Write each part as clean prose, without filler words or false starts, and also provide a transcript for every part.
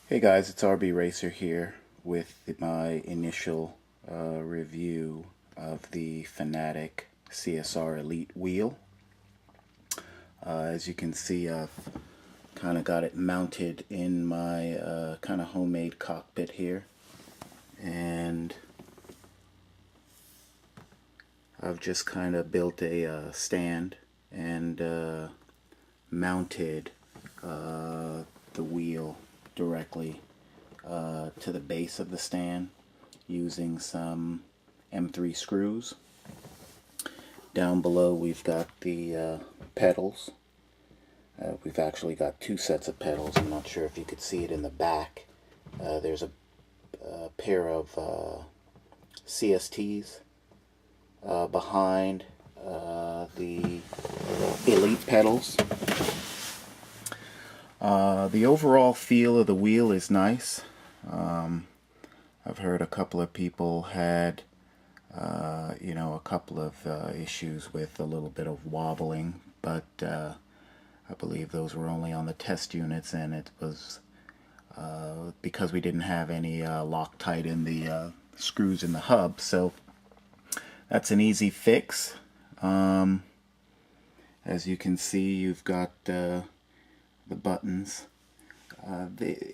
Hey guys, it's RB Racer here with my initial review of the Fanatec CSR Elite wheel. As you can see, I've kind of got it mounted in my kind of homemade cockpit here, and I've just kind of built a stand and mounted the wheel directly to the base of the stand using some M3 screws. Down below we've got the pedals. We've actually got two sets of pedals. I'm not sure if you could see it in the back. There's a pair of CSTs behind the Elite pedals. The overall feel of the wheel is nice. I've heard a couple of people had, a couple of issues with a little bit of wobbling, but I believe those were only on the test units, and it was because we didn't have any Loctite in the screws in the hub, so that's an easy fix. As you can see, you've got the buttons.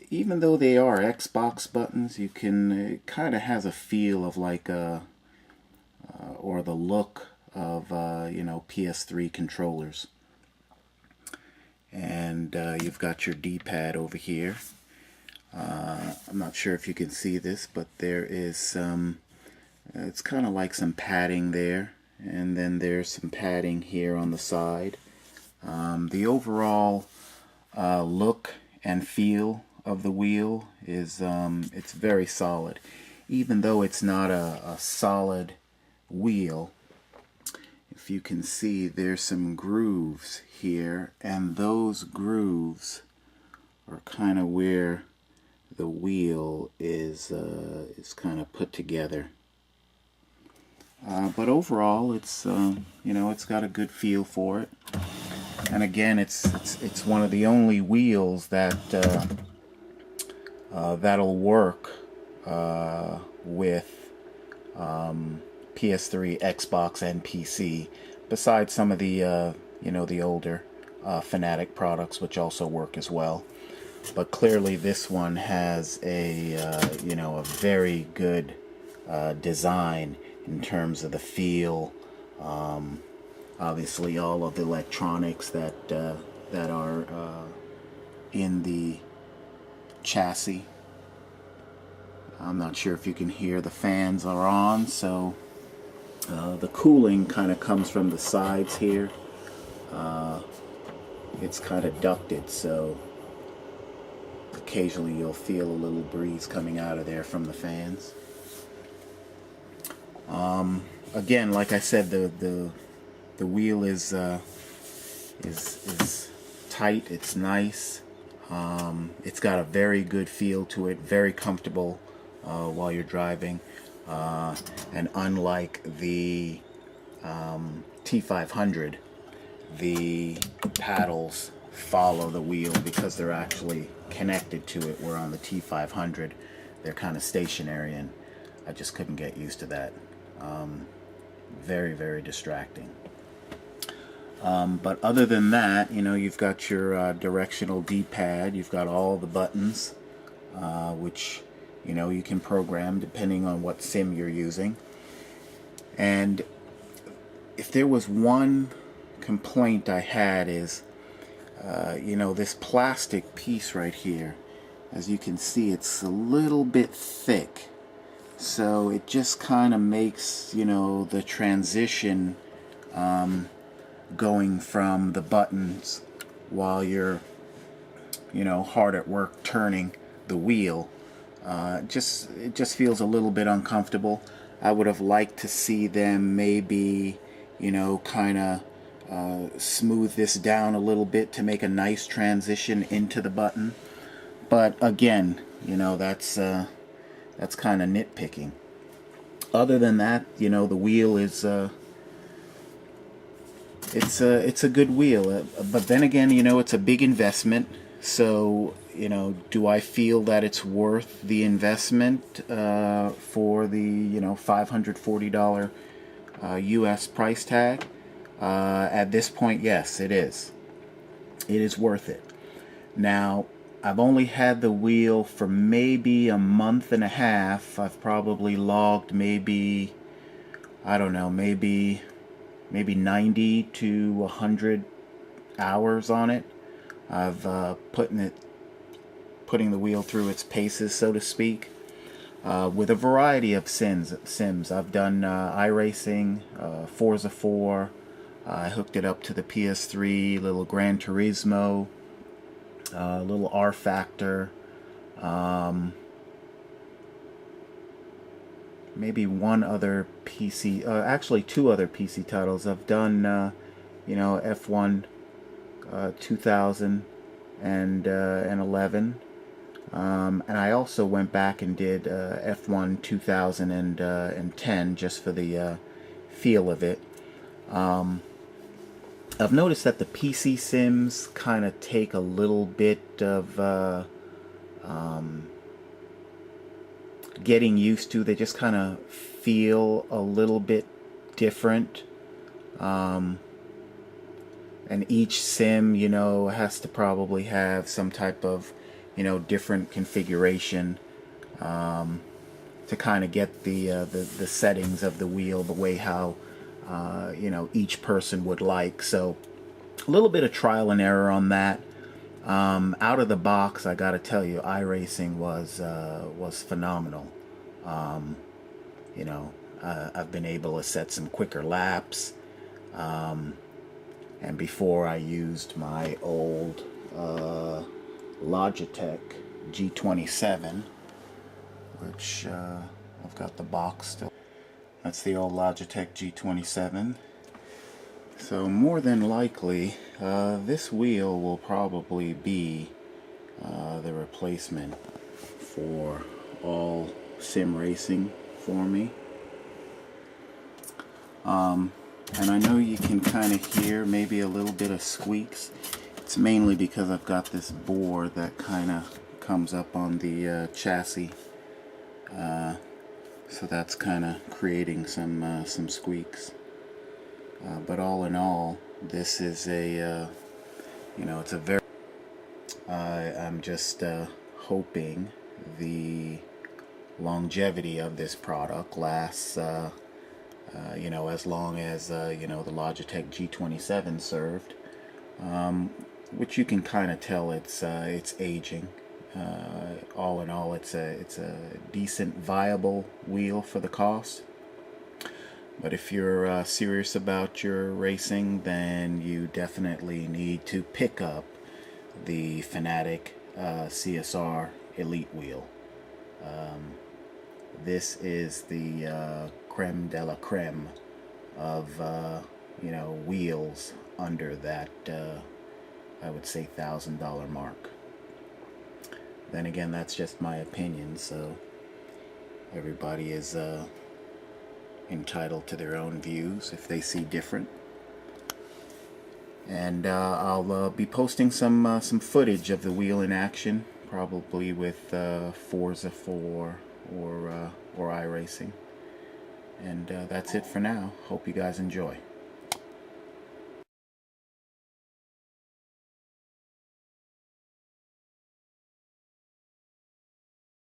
Even though they are Xbox buttons, you can, it kind of has a feel of like or the look of PS3 controllers. And you've got your D-pad over here. I'm not sure if you can see this, but there is some, it's kind of like some padding there, and then there's some padding here on the side. The overall look and feel of the wheel is it's very solid. Even though it's not a solid wheel, if you can see, there's some grooves here, and those grooves are kind of where the wheel is kind of put together. But overall, it's it's got a good feel for it. And again, it's one of the only wheels that that'll work with PS3, Xbox, and PC. Besides some of the the older Fanatec products, which also work as well. But clearly, this one has a a very good design in terms of the feel. Obviously, all of the electronics that are in the chassis. I'm not sure if you can hear, the fans are on, so the cooling kind of comes from the sides here. It's kind of ducted, so occasionally you'll feel a little breeze coming out of there from the fans. Again, like I said, the wheel is tight. It's nice. It's got a very good feel to it. Very comfortable while you're driving. And unlike the T500, the paddles follow the wheel because they're actually connected to it. Where on the T500, they're kind of stationary, and I just couldn't get used to that. Very, very distracting. But other than that, you've got your directional D-pad. You've got all the buttons, which, you can program depending on what sim you're using. And if there was one complaint I had is, this plastic piece right here. As you can see, it's a little bit thick. So it just kind of makes, the transition going from the buttons while you're hard at work turning the wheel, it just feels a little bit uncomfortable. I would have liked to see them maybe kind of smooth this down a little bit to make a nice transition into the button. But again, that's kind of nitpicking. Other than that, the wheel is it's a good wheel, but then again, it's a big investment. So, do I feel that it's worth the investment for the, $540 US price tag? At this point, yes, it is. It is worth it. Now, I've only had the wheel for maybe a month and a half. I've probably logged maybe, I don't know, maybe 90 to 100 hours on it. I've putting the wheel through its paces, so to speak, with a variety of sims. I've done iRacing, Forza 4. I hooked it up to the PS3, little Gran Turismo, little R Factor, maybe one other PC, actually two other PC titles. I've done, F1 2011. And I also went back and did F1 2010 just for the feel of it. I've noticed that the PC sims kind of take a little bit of getting used to. They just kind of feel a little bit different. And each sim, has to probably have some type of, different configuration to kind of get the settings of the wheel the way how each person would like. So a little bit of trial and error on that. Out of the box, I got to tell you, iRacing was phenomenal. I've been able to set some quicker laps. And before, I used my old Logitech G27, which I've got the box still. That's the old Logitech G27. So more than likely, this wheel will probably be the replacement for all sim racing for me. And I know you can kind of hear maybe a little bit of squeaks. It's mainly because I've got this board that kind of comes up on the chassis. So that's kind of creating some squeaks. But all in all, this is it's a very... I'm just hoping the longevity of this product lasts as long as the Logitech G27 served, which you can kind of tell it's aging. All in all, it's a decent, viable wheel for the cost. But if you're serious about your racing, then you definitely need to pick up the Fanatec CSR Elite wheel. This is the creme de la creme of wheels under that I would say $1,000 mark. Then again, that's just my opinion, so everybody is entitled to their own views if they see different. And I'll be posting some footage of the wheel in action, probably with Forza 4 or iRacing. And that's it for now. Hope you guys enjoy.